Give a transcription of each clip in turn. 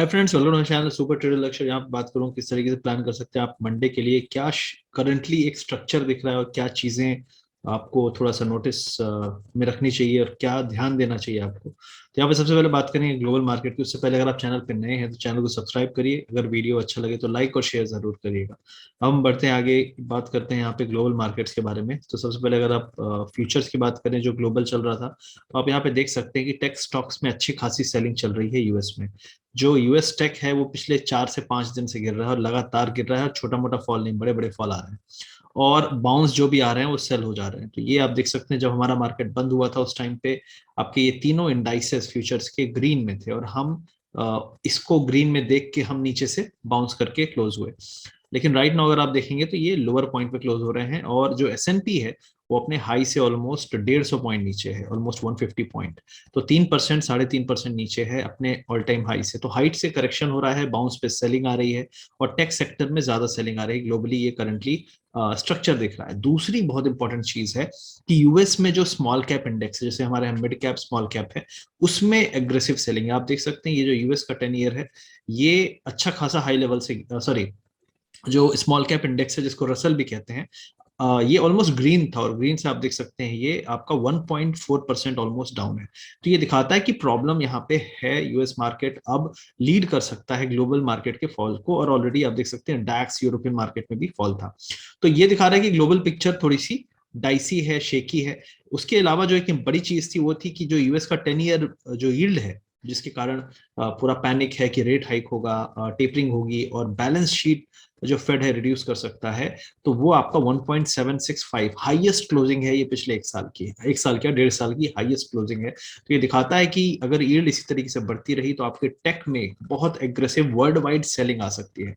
Hi friends, welcome to channel super trader Lakshya. यहाँ पे बात करूँ किस तरीके से प्लान कर सकते हैं आप मंडे के लिए, क्या करंटली एक स्ट्रक्चर दिख रहा है और क्या चीजें आपको थोड़ा सा नोटिस में रखनी चाहिए और क्या ध्यान देना चाहिए आपको। तो यहाँ पे सबसे पहले बात करेंगे ग्लोबल मार्केट की। उससे पहले अगर आप चैनल पे नए हैं तो चैनल को सब्सक्राइब करिए, अगर वीडियो अच्छा लगे तो लाइक और शेयर जरूर करिएगा। हम बढ़ते हैं आगे, बात करते हैं यहाँ पे ग्लोबल मार्केट्स के बारे में। तो सबसे पहले अगर आप फ्यूचर्स की बात करें जो ग्लोबल चल रहा था, तो आप यहाँ पे देख सकते हैं कि टेक स्टॉक्स में अच्छी खासी सेलिंग चल रही है यूएस में। जो यूएस टेक है वो पिछले 4 से 5 दिन से गिर रहा है और लगातार गिर रहा है, और छोटा मोटा फॉल नहीं, बड़े बड़े फॉल आ रहे हैं और बाउंस जो भी आ रहे हैं वो सेल हो जा रहे हैं। तो ये आप देख सकते हैं, जब हमारा मार्केट बंद हुआ था उस टाइम पे आपके ये तीनों इंडाइसेस फ्यूचर्स के ग्रीन में थे, और हम इसको ग्रीन में देख के हम नीचे से बाउंस करके क्लोज हुए। लेकिन राइट नाउ अगर आप देखेंगे तो ये लोअर पॉइंट पे क्लोज हो रहे हैं, और जो एसएनपी है वो अपने हाई से ऑलमोस्ट 150 पॉइंट नीचे है, ऑलमोस्ट 150 पॉइंट। तो 3%, 3.5% नीचे है अपने ऑल टाइम हाई से। तो हाइट से करेक्शन हो रहा है, बाउंस पे सेलिंग आ रही है, और टेक सेक्टर में ज्यादा सेलिंग आ रही है ग्लोबली। ये करंटली स्ट्रक्चर दिख रहा है। दूसरी बहुत इंपॉर्टेंट चीज है कि यूएस में जो स्मॉल कैप इंडेक्स है, जैसे हमारे मिड कैप स्मॉल कैप है, उसमें एग्रेसिव सेलिंग है। आप देख सकते हैं ये जो यूएस का 10 ईयर है, ये अच्छा खासा हाई लेवल से, सॉरी, जो स्मॉल कैप इंडेक्स है जिसको रसल भी कहते हैं, ये ऑलमोस्ट ग्रीन था, और ग्रीन से आप देख सकते हैं ये आपका 1.4% ऑलमोस्ट डाउन है। तो ये दिखाता है कि प्रॉब्लम यहाँ पे है। यूएस मार्केट अब लीड कर सकता है ग्लोबल मार्केट के फॉल को, और ऑलरेडी आप देख सकते हैं डैक्स यूरोपियन मार्केट में भी फॉल था। तो ये दिखा रहा है कि ग्लोबल पिक्चर थोड़ी सी डाइसी है, शेकी है। उसके अलावा जो एक बड़ी चीज थी वो थी कि जो यूएस का 10 ईयर जो यील्ड है, जिसके कारण पूरा पैनिक है कि रेट हाइक होगा, टेपरिंग होगी और बैलेंस शीट जो फेड है रिड्यूस कर सकता है, तो वो आपका 1.765 हाईएस्ट क्लोजिंग है। ये पिछले 1 साल की, 1 साल क्या 1.5 साल की हाईएस्ट क्लोजिंग है। तो ये दिखाता है कि अगर यील्ड इसी तरीके से बढ़ती रही तो आपके टेक में बहुत एग्रेसिव वर्ल्ड वाइड सेलिंग आ सकती है।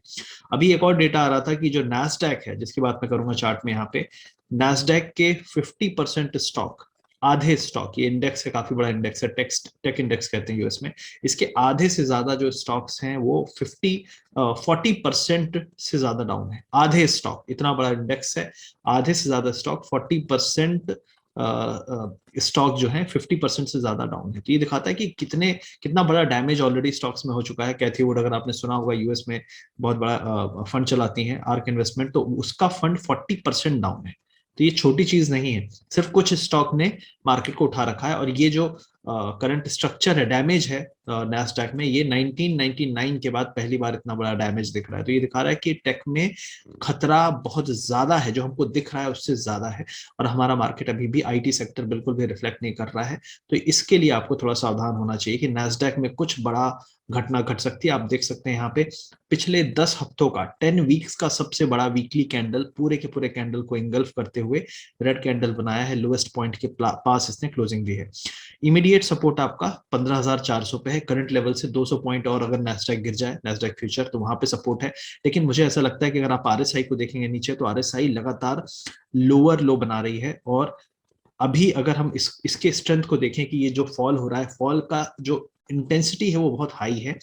अभी एक और डेटा आ रहा था कि जो नैस्डैक है, जिसकी बात मैं करूंगा चार्ट में, यहाँ पे नैस्डैक के 50% स्टॉक, आधे स्टॉक, ये इंडेक्स है, काफी बड़ा इंडेक्स है, टेक्स्ट टेक इंडेक्स कहते हैं यूएस में, इसके आधे से ज्यादा जो स्टॉक्स हैं वो 40% से ज्यादा डाउन है। आधे स्टॉक, इतना बड़ा इंडेक्स है, आधे से ज्यादा स्टॉक, 40% स्टॉक जो है 50% से ज्यादा डाउन है। तो ये दिखाता है कि कितना बड़ा डैमेज ऑलरेडी स्टॉक्स में हो चुका है। कैथी वुड, अगर आपने सुना होगा, यूएस में बहुत बड़ा फंड चलाती हैं आर्क इन्वेस्टमेंट, तो उसका फंड 40% डाउन है। तो ये छोटी चीज नहीं है, सिर्फ कुछ स्टॉक ने मार्केट को उठा रखा है। और ये जो करंट स्ट्रक्चर है, डैमेज है नैस्डैक में, ये 1999 के बाद पहली बार इतना बड़ा डैमेज दिख रहा है। तो ये दिखा रहा है कि टेक में खतरा बहुत ज्यादा है, जो हमको दिख रहा है उससे ज्यादा है, और हमारा मार्केट अभी भी आईटी सेक्टर बिल्कुल भी रिफ्लेक्ट नहीं कर रहा है। तो इसके लिए आपको थोड़ा सावधान होना चाहिए कि नैस्डैक में कुछ बड़ा घटना घट सकती है। आप देख सकते हैं यहाँ पे पिछले 10 हफ्तों का, 10 वीक्स का सबसे बड़ा वीकली कैंडल, पूरे के पूरे कैंडल को इंगल्फ करते हुए रेड कैंडल बनाया है। लोएस्ट पॉइंट के पास इसने क्लोजिंग दी है। इमीडिएट सपोर्ट आपका 15,400 पे है, करंट लेवल से 200 पॉइंट और अगर नैस्डैक गिर जाए, नैस्डैक फ्यूचर, तो वहां पे सपोर्ट है। लेकिन मुझे ऐसा लगता है कि अगर आप आरएसआई को देखेंगे नीचे, तो आरएसआई लगातार लोअर लो बना रही है। और अभी अगर हम इसके स्ट्रेंथ को देखें कि ये जो फॉल हो रहा है, फॉल का जो इंटेंसिटी है वो बहुत हाई है,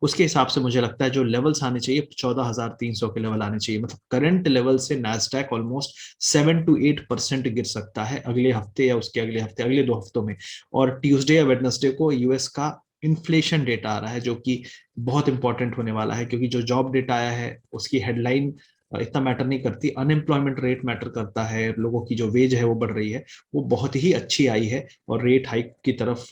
उसके हिसाब से मुझे लगता है जो लेवल्स आने चाहिए 14,300 के लेवल आने चाहिए। मतलब करंट लेवल से नैस्डैक ऑलमोस्ट 7 to 8% गिर सकता है अगले हफ्ते या उसके अगले हफ्ते, अगले 2 हफ्तों में। और ट्यूसडे या वेडनेसडे को यूएस का इन्फ्लेशन डेटा आ रहा है, जो कि बहुत इंपॉर्टेंट होने वाला है, क्योंकि जो जॉब डेटा आया है उसकी हेडलाइन इतना मैटर नहीं करती, अनएम्प्लॉयमेंट रेट मैटर करता है। लोगों की जो वेज है वो बढ़ रही है, वो बहुत ही अच्छी आई है, और रेट हाइक की तरफ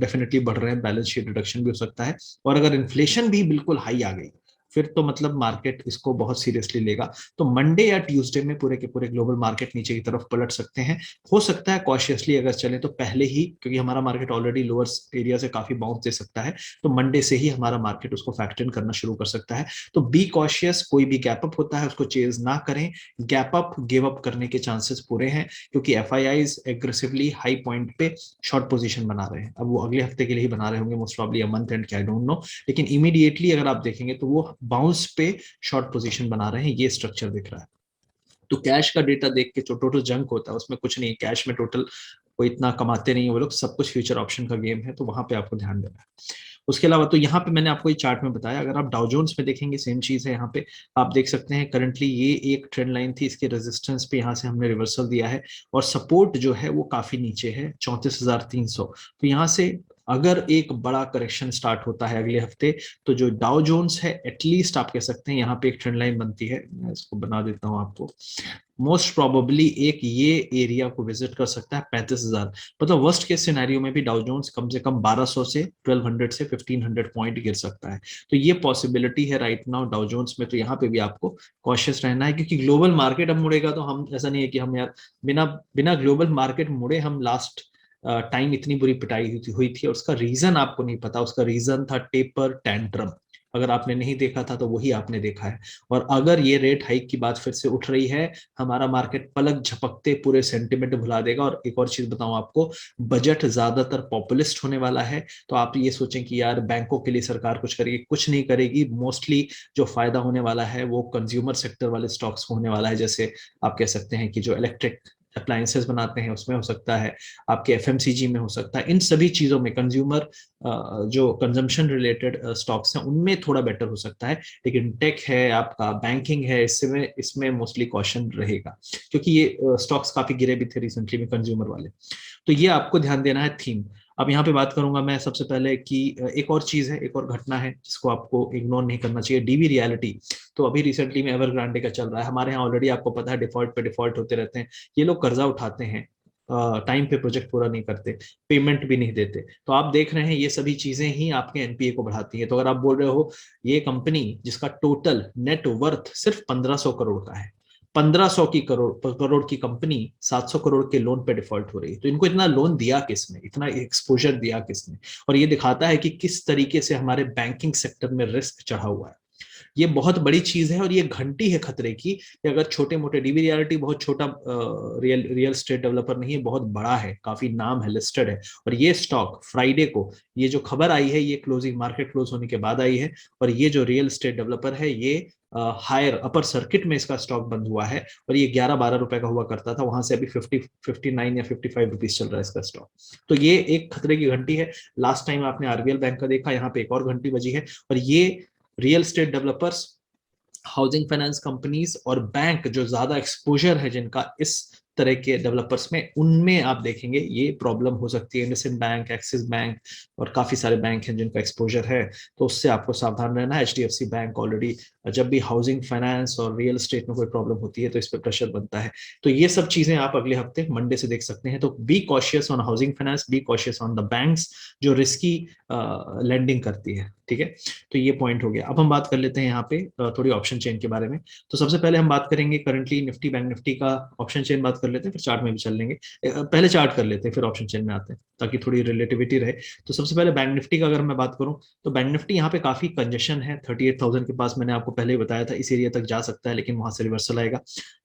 डेफिनेटली बढ़ रहे हैं। बैलेंस शीट रिडक्शन भी हो सकता है, और अगर इन्फ्लेशन भी बिल्कुल हाई आ गई फिर तो मतलब मार्केट इसको बहुत सीरियसली लेगा। तो मंडे या ट्यूसडे में पूरे के पूरे ग्लोबल मार्केट नीचे की तरफ पलट सकते हैं। हो सकता है कॉशियसली अगर चले तो पहले ही, क्योंकि हमारा मार्केट ऑलरेडी लोअर एरिया से काफी बाउंस दे सकता है, तो मंडे से ही हमारा मार्केट उसको फैक्टर इन करना शुरू कर सकता है। तो बी कॉशियस, कोई भी गैप अप होता है उसको चेज ना करें। गैप अप, गिव अप करने के चांसेस पूरे हैं, क्योंकि एफआईआईज एग्रेसिवली हाई पॉइंट पे शॉर्ट पोजीशन बना रहे हैं। अब वो अगले हफ्ते के लिए ही बना रहे होंगे, most probably a month and, I don't know. लेकिन इमीडिएटली अगर आप देखेंगे तो वो बाउंस पे शॉर्ट पोजीशन बना रहे हैं, ये स्ट्रक्चर दिख रहा है। तो कैश का डेटा देख के जो टोटल जंक होता है उसमें कुछ नहीं, कैश में टोटल कोई इतना कमाते नहीं है वो लोग, सब कुछ फ्यूचर ऑप्शन का गेम है, तो वहां पे आपको ध्यान देना है। उसके अलावा तो यहाँ पे मैंने आपको ये चार्ट में बताया, अगर आप डाउ जोन्स में देखेंगे सेम चीज है। यहाँ पे आप देख सकते हैं करंटली ये एक ट्रेंड लाइन थी, इसके रेजिस्टेंस पे यहाँ से हमने रिवर्सल दिया है, और सपोर्ट जो है वो काफी नीचे है, 34,300। तो यहाँ से अगर एक बड़ा करेक्शन स्टार्ट होता है अगले हफ्ते, तो जो डाउ जोन्स है एटलीस्ट आप कह सकते हैं यहाँ पे एक ट्रेंड लाइन बनती है, मैं इसको बना देता हूँ आपको, मोस्ट प्रोबेबली एक ये एरिया को विजिट कर सकता है 35,000। मतलब वर्स्ट केस सिनेरियो में भी डाउ जोन्स कम से कम 1200 से 1200 से 1500 पॉइंट गिर सकता है। तो ये पॉसिबिलिटी है राइट नाउ डाउ जोन्स में। तो यहाँ पे भी आपको कॉशियस रहना है, क्योंकि ग्लोबल मार्केट अब मुड़ेगा तो हम, ऐसा नहीं है कि हम यार बिना बिना ग्लोबल मार्केट मुड़े हम लास्ट टाइम इतनी बुरी पिटाई हुई थी, और उसका रीजन आपको नहीं पता। उसका रीजन था टेपर टेंट्रम। अगर आपने नहीं देखा था तो वही आपने देखा है। और अगर ये रेट हाइक की बात फिर से उठ रही है, हमारा मार्केट पलक झपकते पूरे सेंटिमेंट भुला देगा। और एक और चीज बताऊं आपको, बजट ज्यादातर पॉपुलिस्ट होने वाला है। तो आप ये सोचें कि यार बैंकों के लिए सरकार कुछ करेगी, कुछ नहीं करेगी। मोस्टली जो फायदा होने वाला है वो कंज्यूमर सेक्टर वाले स्टॉक्स को होने वाला है। जैसे आप कह सकते हैं कि जो इलेक्ट्रिक अप्लायंसेस बनाते हैं उसमें हो सकता है, आपके एफएमसीजी में हो सकता है। इन सभी चीजों में कंज्यूमर जो कंजम्पशन रिलेटेड स्टॉक्स हैं उनमें थोड़ा बेटर हो सकता है। लेकिन टेक है, आपका बैंकिंग है, इसमें इसमें मोस्टली कॉशन रहेगा, क्योंकि ये स्टॉक्स काफी गिरे भी थे रिसेंटली में कंज्यूमर वाले। तो ये आपको ध्यान देना है थीम। अब यहाँ पे बात करूंगा मैं सबसे पहले कि एक और चीज है, एक और घटना है जिसको आपको इग्नोर नहीं करना चाहिए, डीवी रियलिटी। तो अभी रिसेंटली में एवरग्रांडे का चल रहा है हमारे यहाँ ऑलरेडी, आपको पता है डिफॉल्ट पे डिफॉल्ट होते रहते हैं। ये लोग कर्जा उठाते हैं, टाइम पे प्रोजेक्ट पूरा नहीं करते, पेमेंट भी नहीं देते। तो आप देख रहे हैं ये सभी चीजें ही आपके एनपीए को बढ़ाती हैं। तो अगर आप बोल रहे हो ये कंपनी जिसका टोटल नेट वर्थ सिर्फ 1500 करोड़ का है, 1500 की करोड़ की कंपनी 700 करोड़ के लोन पे डिफॉल्ट हो रही है, तो इनको इतना लोन दिया किसने, इतना एक्सपोजर दिया किसने? और ये दिखाता है कि किस तरीके से हमारे बैंकिंग सेक्टर में रिस्क चढ़ा हुआ है। ये बहुत बड़ी चीज है और ये घंटी है खतरे की, कि अगर छोटे मोटे, डीबी रियलिटी बहुत छोटा रियल स्टेट डेवलपर नहीं है, बहुत बड़ा है, काफी नाम है, लिस्टेड है। और ये स्टॉक फ्राइडे को, ये जो खबर आई है ये क्लोजिंग, मार्केट क्लोज होने के बाद आई है। और ये जो रियल स्टेट डेवलपर है ये हायर अपर सर्किट में इसका स्टॉक बंद हुआ है, और ये 11-12 रुपए का हुआ करता था, वहां से अभी 59 या 55 रुपीज चल रहा है इसका स्टॉक। तो ये एक खतरे की घंटी है। लास्ट टाइम आपने आरबीएल बैंक का देखा, यहाँ पे एक और घंटी बजी है। और ये real estate developers, housing finance companies और बैंक जो ज्यादा एक्सपोजर है जिनका इस तरह के डेवलपर्स में, उनमें आप देखेंगे ये प्रॉब्लम हो सकती है। इंडसइंड बैंक, एक्सिस बैंक और काफी सारे बैंक हैं जिनका एक्सपोजर है, तो उससे आपको सावधान रहना है। एचडीएफसी बैंक ऑलरेडी, जब भी हाउसिंग फाइनेंस और रियल एस्टेट में कोई प्रॉब्लम होती है तो इस पर प्रेशर बनता है। तो ये सब चीजें आप अगले हफ्ते मंडे से देख सकते हैं। तो be cautious on housing finance, be cautious on the banks जो रिस्की लैंडिंग करती है, ठीक है। तो ये पॉइंट हो गया। अब हम बात कर लेते हैं यहाँ पे थोड़ी ऑप्शन चेन के बारे में। तो सबसे पहले हम बात करेंगे करंटली निफ्टी बैंक निफ्टी का ऑप्शन चेन बात कर लेते हैं, फिर चार्ट में भी चल लेंगे। पहले चार्ट कर लेते हैं फिर ऑप्शन चेन में आते हैं, ताकि थोड़ी रिलेटिविटी रहे। तो सबसे पहले बैंक निफ्टी का अगर मैं बात करूं, तो बैंक निफ्टी यहाँ पे काफी कंजेशन है 38,000 के पास। मैंने आपको पहले ही बताया था इस एरिया तक जा सकता है, लेकिन वहां से रिवर्सल आएगा।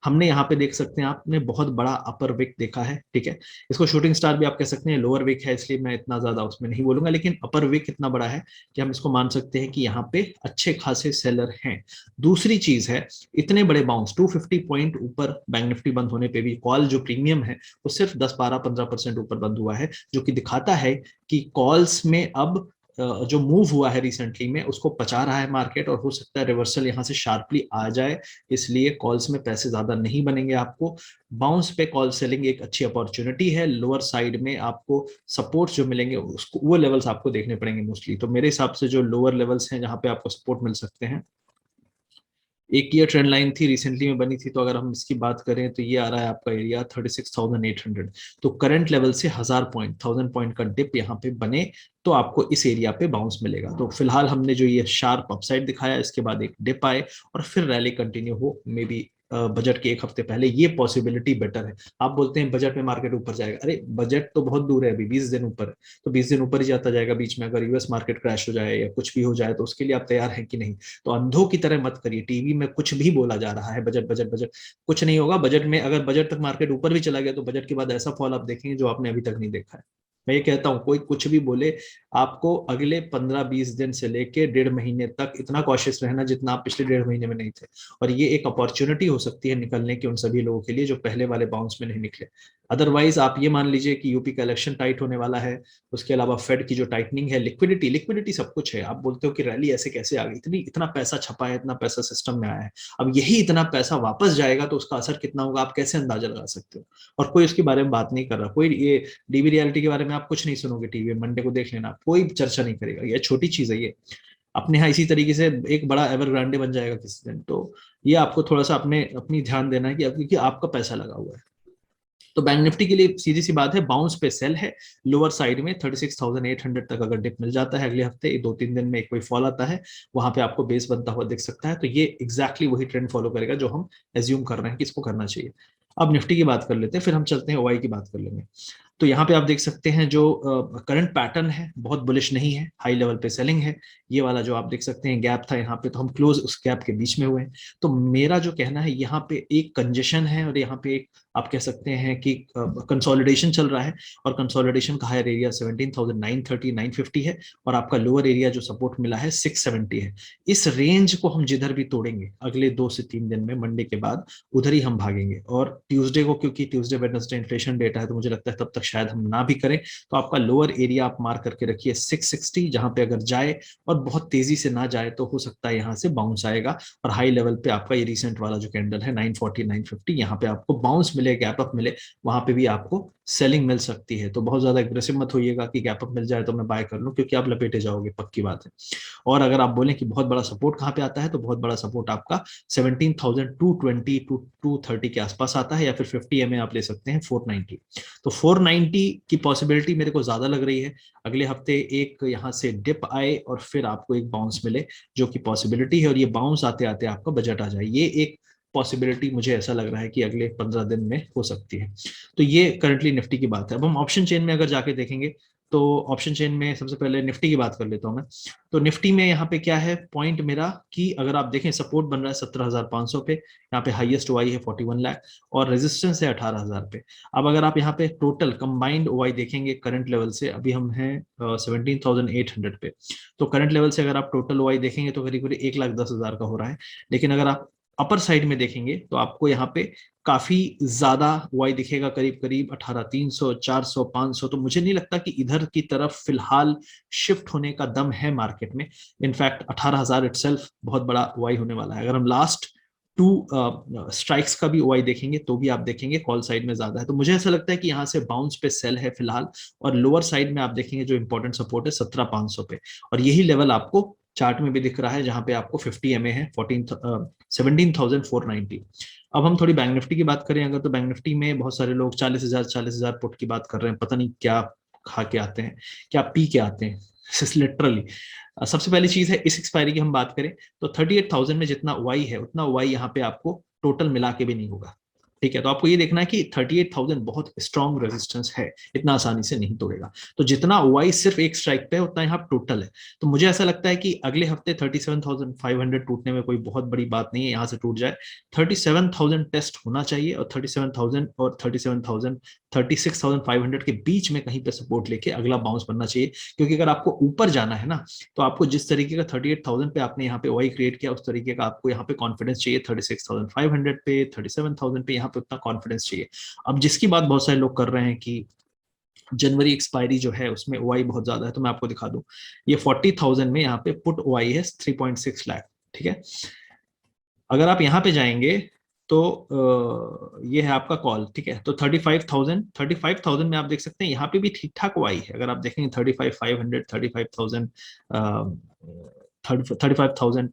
हमने यहाँ पे देख सकते हैं, आपने बहुत बड़ा अपर विक देखा है, ठीक है। इसको शूटिंग स्टार भी आप कह सकते हैं, लोअर विक है इसलिए मैं इतना ज्यादा उसमें नहीं बोलूंगा, लेकिन अपर विक इतना बड़ा है कि हम इसको मान सकते हैं कि यहाँ पे अच्छे खासे सेलर हैं। दूसरी चीज है, इतने बड़े बाउंस 250 पॉइंट ऊपर बैंक निफ्टी बंद होने पे भी कॉल जो प्रीमियम है वो सिर्फ 10-12-15% ऊपर बंद हुआ है, जो कि दिखाता है कि कॉल्स में अब जो मूव हुआ है रिसेंटली में उसको पचा रहा है मार्केट, और हो सकता है रिवर्सल यहां से शार्पली आ जाए। इसलिए कॉल्स में पैसे ज्यादा नहीं बनेंगे आपको। बाउंस पे कॉल सेलिंग एक अच्छी अपॉर्चुनिटी है। लोअर साइड में आपको सपोर्ट जो मिलेंगे उसको, वो लेवल्स आपको देखने पड़ेंगे मोस्टली। तो मेरे हिसाब से जो लोअर लेवल्स हैं जहां पे आपको सपोर्ट मिल सकते हैं, एक ये ट्रेंड लाइन थी रिसेंटली में बनी थी, तो अगर हम इसकी बात करें तो ये आ रहा है आपका एरिया 36,800। तो करंट लेवल से 1000 पॉइंट, 1000 पॉइंट का डिप यहाँ पे बने तो आपको इस एरिया पे बाउंस मिलेगा। तो फिलहाल हमने जो ये शार्प अपसाइड दिखाया, इसके बाद एक डिप आए और फिर रैली कंटिन्यू हो, मे बी बजट के एक हफ्ते पहले, ये पॉसिबिलिटी बेटर है। आप बोलते हैं बजट में मार्केट ऊपर जाएगा, अरे बजट तो बहुत दूर है, अभी 20 दिन ऊपर है, तो 20 दिन ऊपर ही जाता जाएगा। बीच में अगर यूएस मार्केट क्रैश हो जाए या कुछ भी हो जाए तो उसके लिए आप तैयार हैं कि नहीं? तो अंधों की तरह मत करिए, टीवी में कुछ भी बोला जा रहा है बजट बजट बजट, कुछ नहीं होगा बजट में। अगर बजट तक मार्केट ऊपर भी चला गया तो बजट के बाद ऐसा फॉल आप देखेंगे जो आपने अभी तक नहीं देखा है। मैं ये कहता हूं, कोई कुछ भी बोले, आपको अगले 15-20 दिन से लेके 1.5 महीने तक इतना कॉशियस रहना जितना आप पिछले 1.5 महीने में नहीं थे। और ये एक अपॉर्चुनिटी हो सकती है निकलने की उन सभी लोगों के लिए जो पहले वाले बाउंस में नहीं निकले। अदरवाइज आप ये मान लीजिए कि यूपी का इलेक्शन टाइट होने वाला है, उसके अलावा फेड की जो टाइटनिंग है, लिक्विडिटी लिक्विडिटी सब कुछ है। आप बोलते हो कि रैली ऐसे कैसे आ गई, इतना पैसा छपा है, इतना पैसा सिस्टम में आया है, अब यही इतना पैसा वापस जाएगा तो उसका असर कितना होगा आप कैसे अंदाजा लगा सकते हो? और कोई उसके बारे में बात नहीं कर रहा। कोई ये डीवी रियलिटी के बारे में में आप कुछ नहीं सुनोगे टीवी में, मंडे को देख लेना, कोई चर्चा नहीं करेगा, ये छोटी चीज है ये। अपने यहाँ इसी तरीके से एक बड़ा एवरग्रांडे बन जाएगा किसी दिन। तो ये आपको थोड़ा सा अपनी ध्यान देना है कि क्योंकि आपका पैसा लगा हुआ है। तो बैंक निफ्टी के लिए सीधी सी बात है, बाउंस पे सेल है। लोअर साइड में 36,800 तक अगर डिप मिल जाता है अगले हफ्ते, 2-3 दिन में एक कोई फॉल आता है, वहां पे आपको बेस बनता हुआ दिख सकता है। तो ये एग्जैक्टली वही ट्रेंड फॉलो करेगा जो हम एज्यूम कर रहे हैं कि इसको करना चाहिए। अब निफ्टी की बात कर लेते हैं, फिर हम चलते हैं ओआई की बात कर लेंगे। तो यहाँ पे आप देख सकते हैं जो करंट पैटर्न है बहुत बुलिश नहीं है, हाई लेवल पे सेलिंग है। ये वाला जो आप देख सकते हैं गैप था यहाँ पे, तो हम क्लोज उस गैप के बीच में हुए हैं। तो मेरा जो कहना है, यहाँ पे एक कंजेशन है और यहाँ पे एक आप कह सकते हैं कि कंसोलिडेशन चल रहा है। और कंसोलिडेशन का हायर एरिया 17,930 950 है, और आपका लोअर एरिया जो सपोर्ट मिला है 670 है। इस रेंज को हम जिधर भी तोड़ेंगे अगले 2 से 3 दिन में, मंडे के बाद उधर ही हम भागेंगे। और ट्यूसडे को, क्योंकि ट्यूसडे वेडनेसडे इन्फ्लेशन डेटा है, तो मुझे लगता है तब तक शायद हम ना भी करें। तो आपका लोअर एरिया आप मार्क करके रखिए 660, जहां पे अगर जाए और बहुत तेजी से ना जाए तो हो सकता है यहाँ से बाउंस आएगा। और हाई लेवल पे आपका ये रिसेंट वाला जो कैंडल है 940 950, यहाँ पे आपको बाउंस मिले, गैप अप मिले, वहां पे भी आपको सेलिंग मिल सकती है। तो बहुत ज्यादा एग्रेसिव मत होइएगा कि गैप अप मिल जाए तो मैं बाय कर लूं, क्योंकि आप लपेटे जाओगे, पक्की बात है। और अगर आप बोलें कि बहुत बड़ा सपोर्ट कहाँ पे आता है, तो बहुत बड़ा सपोर्ट आपका 17,220 टू 230 के आसपास आता है, या फिर 50 एमए आप ले सकते हैं 490। तो 490 की पॉसिबिलिटी मेरे को ज्यादा लग रही है। अगले हफ्ते एक यहाँ से डिप आए और फिर आपको एक बाउंस मिले, जो कि पॉसिबिलिटी है। और ये बाउंस आते आते आपका बजट आ जाए, ये एक पॉसिबिलिटी मुझे ऐसा लग रहा है कि अगले 15 दिन में हो सकती है। तो ये करंटली निफ्टी की बात है। अब हम ऑप्शन चेन में अगर जाके देखेंगे, तो ऑप्शन चेन में सबसे पहले निफ्टी की बात कर लेता हूं मैं। तो निफ्टी में यहाँ पे क्या है पॉइंट मेरा, कि अगर आप देखें सपोर्ट बन रहा है 17,500 पे, यहाँ पे हाईएस्ट ओआई है 41 लाख, और रेजिस्टेंस है 18,000 पे। अब अगर आप यहाँ पे टोटल कंबाइंड ओआई देखेंगे करंट लेवल से, अभी हम हैं 17,800 पे। तो करंट लेवल से अगर आप टोटल ओआई देखेंगे तो करीब करीब 1,10,000 का हो रहा है। लेकिन अगर आप अपर साइड में देखेंगे तो आपको यहाँ पे काफी ज्यादा वाई दिखेगा, करीब करीब 18,300 400 500। तो मुझे नहीं लगता कि इधर की तरफ फिलहाल शिफ्ट होने का दम है मार्केट में। इनफैक्ट 18,000 इटसेल्फ बहुत बड़ा वाई होने वाला है। अगर हम लास्ट 2 स्ट्राइक्स का भी ओआई देखेंगे तो भी आप देखेंगे कॉल साइड में ज्यादा है। तो मुझे ऐसा लगता है कि यहाँ से बाउंस पे सेल है फिलहाल। और लोअर साइड में आप देखेंगे जो इंपॉर्टेंट सपोर्ट है 17,500 पे, और यही लेवल आपको चार्ट में भी दिख रहा है, जहां पे आपको 50 एमए है 17,490। अब हम थोड़ी बैंक निफ्टी की बात करें अगर, तो बैंक निफ्टी में बहुत सारे लोग 40,000 पुट की बात कर रहे हैं। पता नहीं क्या खा के आते हैं, क्या पी के आते हैं लिटरली। सबसे पहली चीज है, इस एक्सपायरी की हम बात करें तो 38,000 में जितना वाई है उतना वाई यहाँ पे आपको टोटल मिला के भी नहीं होगा। ठीक है, तो आपको ये देखना है कि 38,000 बहुत स्ट्रॉन्ग रेजिस्टेंस है, इतना आसानी से नहीं तोड़ेगा। तो जितना वाई सिर्फ एक स्ट्राइक पे है उतना यहाँ टोटल है। तो मुझे ऐसा लगता है कि अगले हफ्ते 37,500 टूटने में कोई बहुत बड़ी बात नहीं है, यहाँ से टूट जाए 37,000 टेस्ट होना चाहिए, और 37,000 और 37,000 36,500 के बीच में कहीं पे सपोर्ट लेके अगला बाउंस बनना चाहिए। क्योंकि अगर आपको ऊपर जाना है ना, तो आपको जिस तरीके का 38,000 पे आपने यहाँ पे वाई क्रिएट किया, उस तरीके का आपको यहाँ पे कॉन्फिडेंस चाहिए 36,500 पे, 37,000 पे, यहाँ पे उतना कॉन्फिडेंस चाहिए। अब जिसकी बात बहुत सारे लोग कर रहे हैं कि जनवरी एक्सपायरी जो है उसमें ओआई बहुत ज्यादा है, तो मैं आपको दिखा दूं, ये 40,000 में यहाँ पे पुट ओआई है 3.6 लाख। ठीक है, अगर आप यहाँ पे जाएंगे तो ये है आपका कॉल। ठीक है, तो 35,000 में आप देख सकते हैं यहाँ पे भी ठीक ठाक वाई है। अगर आप देखेंगे 35,500 35,000 35,000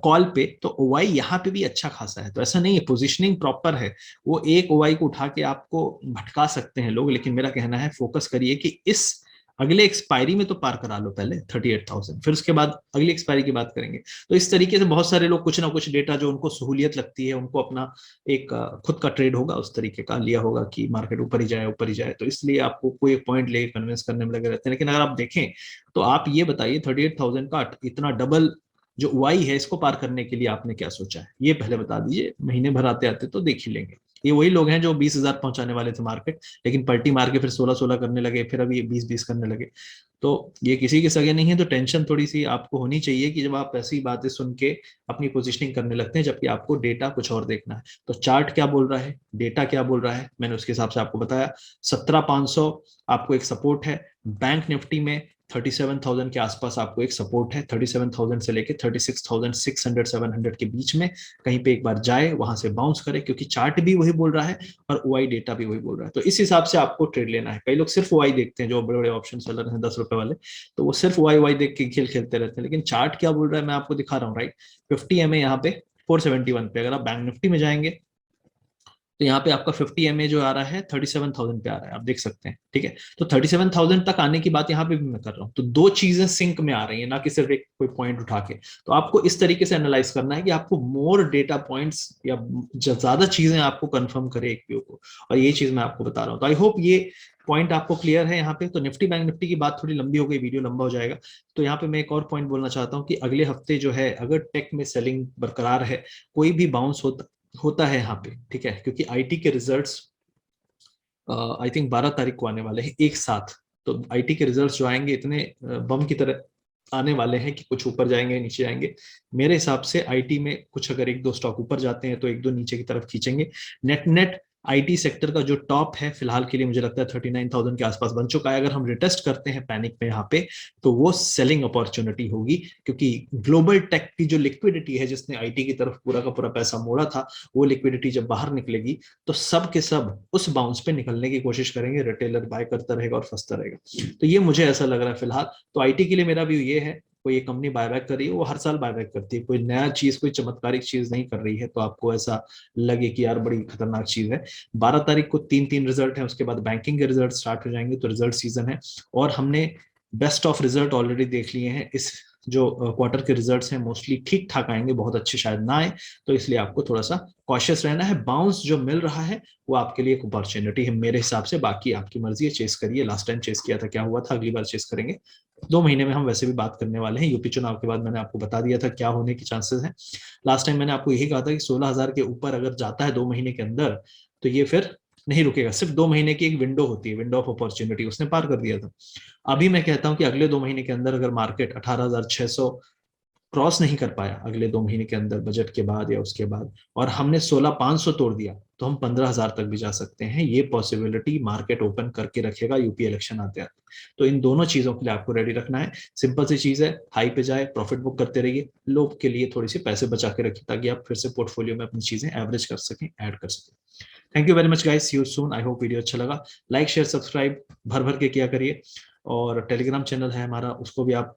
कॉल पे, तो ओवाई यहाँ पे भी अच्छा खासा है। तो ऐसा नहीं है, पोजिशनिंग प्रॉपर है। वो एक ओवाई को उठा के आपको भटका सकते हैं लोग, लेकिन मेरा कहना है फोकस करिए कि इस अगले एक्सपायरी में तो पार करा लो पहले 38,000, फिर उसके बाद अगली एक्सपायरी की बात करेंगे। तो इस तरीके से बहुत सारे लोग कुछ ना कुछ डेटा जो उनको सहूलियत लगती है, उनको अपना एक खुद का ट्रेड होगा उस तरीके का लिया होगा कि मार्केट ऊपर ही जाए ऊपर ही जाए, तो इसलिए आपको कोई एक पॉइंट लेके कन्विंस करने में लगे रहते हैं। लेकिन अगर आप देखें तो आप ये बताइए 38,000 का इतना डबल जो वाई है इसको पार करने के लिए आपने क्या सोचा है, ये पहले बता दीजिए। महीने भर आते आते तो देख ही लेंगे। ये वही लोग हैं जो 20,000 पहुंचाने वाले थे मार्केट, लेकिन पलटी मार के फिर 16-16 करने लगे, फिर अभी 20-20 करने लगे। तो ये किसी के सगे नहीं है। तो टेंशन थोड़ी सी आपको होनी चाहिए कि जब आप ऐसी बातें सुन के अपनी पोजीशनिंग करने लगते हैं, जबकि आपको डेटा कुछ और देखना है। तो चार्ट क्या बोल रहा है, डेटा क्या बोल रहा है, मैंने उसके हिसाब से आपको बताया। 17,500 आपको एक सपोर्ट है। बैंक निफ्टी में 37,000 के आसपास आपको एक सपोर्ट है, 37,000 से लेके 36,600 700 के बीच में कहीं पे एक बार जाए, वहां से बाउंस करे, क्योंकि चार्ट भी वही बोल रहा है और ओआई डेटा भी वही बोल रहा है। तो इस हिसाब से आपको ट्रेड लेना है। कई लोग सिर्फ ओआई देखते हैं, जो बड़े बड़े ऑप्शन सेलर हैं 10 रुपए वाले, तो वो सिर्फ ओआई ओआई देख के खेल खेलते रहते हैं। लेकिन चार्ट क्या बोल रहा है मैं आपको दिखा रहा हूँ, राइट। 50 MA यहाँ पे 471 पे, अगर आप बैंक निफ्टी में जाएंगे तो यहाँ पे आपका 50 MA जो आ रहा है 37,000 पे आ रहा है, आप देख सकते हैं, ठीक है। तो 37,000 तक आने की बात यहाँ पे भी मैं कर रहा हूँ। तो दो चीजें सिंक में आ रही है, ना कि सिर्फ एक कोई पॉइंट उठा के। तो आपको इस तरीके से एनालाइज करना है कि आपको मोर डेटा पॉइंट्स या ज्यादा चीजें आपको कंफर्म करे एक व्यू को, और ये चीज मैं आपको बता रहा हूँ। तो आई होप ये पॉइंट आपको क्लियर है यहाँ पे। तो निफ्टी बैंक निफ्टी की बात थोड़ी लंबी हो गई, वीडियो लंबा हो जाएगा। तो यहाँ पे मैं एक और पॉइंट बोलना चाहता हूँ कि अगले हफ्ते जो है, अगर टेक में सेलिंग बरकरार है, कोई भी बाउंस होता है यहाँ पे, ठीक है, क्योंकि आईटी के रिजल्ट्स आई थिंक 12 तारीख को आने वाले हैं एक साथ। तो आईटी के रिजल्ट्स जो आएंगे इतने बम की तरह आने वाले हैं कि कुछ ऊपर जाएंगे नीचे जाएंगे। मेरे हिसाब से आईटी में कुछ अगर एक दो स्टॉक ऊपर जाते हैं तो एक दो नीचे की तरफ खींचेंगे। नेट नेट आईटी सेक्टर का जो टॉप है फिलहाल के लिए मुझे लगता है 39,000 के आसपास बन चुका है। अगर हम रिटेस्ट करते हैं पैनिक में यहाँ पे, तो वो सेलिंग अपॉर्चुनिटी होगी, क्योंकि ग्लोबल टेक की जो लिक्विडिटी है, जिसने आईटी की तरफ पूरा का पूरा पैसा मोड़ा था, वो लिक्विडिटी जब बाहर निकलेगी तो सब के सब उस बाउंस पे निकलने की कोशिश करेंगे। रिटेलर बाय करता रहेगा और फंसता रहेगा। तो ये मुझे ऐसा लग रहा है फिलहाल। तो आईटी के लिए मेरा व्यू ये है, कोई एक कंपनी बायबैक कर रही है, वो हर साल बायबैक करती है, कोई नया चीज, कोई चमत्कारिक चीज नहीं कर रही है, तो आपको ऐसा लगे कि यार बड़ी खतरनाक चीज है। 12 तारीख को तीन तीन रिजल्ट है, उसके बाद बैंकिंग के रिजल्ट स्टार्ट हो जाएंगे, तो रिजल्ट सीजन है। और हमने बेस्ट ऑफ रिजल्ट ऑलरेडी देख लिए हैं। इस जो क्वार्टर के रिजल्ट्स हैं मोस्टली ठीक ठाक आएंगे, बहुत अच्छे शायद ना आए, तो इसलिए आपको थोड़ा सा कॉशियस रहना है। बाउंस जो मिल रहा है वो आपके लिए एक अपॉर्चुनिटी है मेरे हिसाब से। बाकी आपकी मर्जी है, चेस करिए। लास्ट टाइम चेस किया था, क्या हुआ था, अगली बार चेस करेंगे। 2 महीने में हम वैसे भी बात करने वाले हैं। यूपी चुनाव के बाद मैंने आपको बता दिया था क्या होने की चांसेस हैं। लास्ट टाइम मैंने आपको यही कहा था कि 16,000 के ऊपर अगर जाता है 2 महीने के अंदर, तो ये फिर नहीं रुकेगा। सिर्फ 2 महीने की एक विंडो होती है, विंडो ऑफ अपॉर्चुनिटी, उसने पार कर दिया था। अभी मैं कहता हूं कि अगले 2 महीने के अंदर अगर मार्केट 18,600 क्रॉस नहीं कर पाया अगले 2 महीने के अंदर, बजट के बाद या उसके बाद, और हमने 16,500 तोड़ दिया, तो हम 15,000 तक भी जा सकते हैं। ये पॉसिबिलिटी मार्केट ओपन करके रखेगा यूपी इलेक्शन आते आते। तो इन दोनों चीजों के लिए आपको रेडी रखना है। सिंपल सी चीज है, हाई पे जाए प्रॉफिट बुक करते रहिए, लो के लिए थोड़ी सी पैसे बचा के रखिए, ताकि आप फिर से पोर्टफोलियो में अपनी चीजें एवरेज कर सकें, ऐड कर सकें। Thank you very much guys, see you soon. I hope video अच्छा लगा। लाइक शेयर सब्सक्राइब भर भर के किया करिए। और टेलीग्राम चैनल है हमारा, उसको भी आप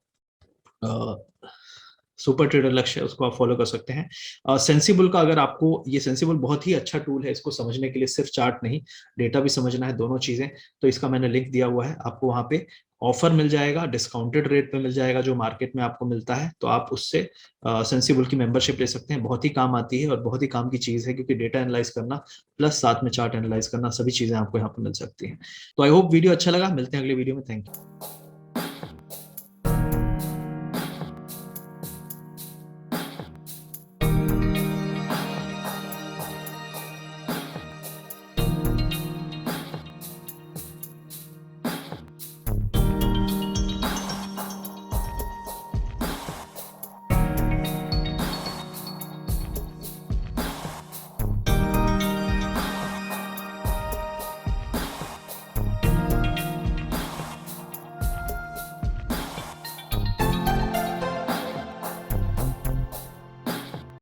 सुपर ट्रेडर लक्ष्य है, उसको आप फॉलो कर सकते हैं। सेंसिबल का, अगर आपको ये सेंसिबल बहुत ही अच्छा टूल है इसको समझने के लिए, सिर्फ चार्ट नहीं डेटा भी समझना है, दोनों चीजें, तो इसका मैंने लिंक दिया हुआ है आपको। वहां पे ऑफर मिल जाएगा, डिस्काउंटेड रेट पे मिल जाएगा जो मार्केट में आपको मिलता है, तो आप उससे सेंसिबल की मेंबरशिप ले सकते हैं। बहुत ही काम आती है और बहुत ही काम की चीज है, क्योंकि डेटा एनालाइज करना प्लस साथ में चार्ट एनालाइज करना, सभी चीजें आपको यहाँ पे मिल सकती हैं। तो आई होप वीडियो अच्छा लगा। मिलते हैं अगले वीडियो में। Thank you.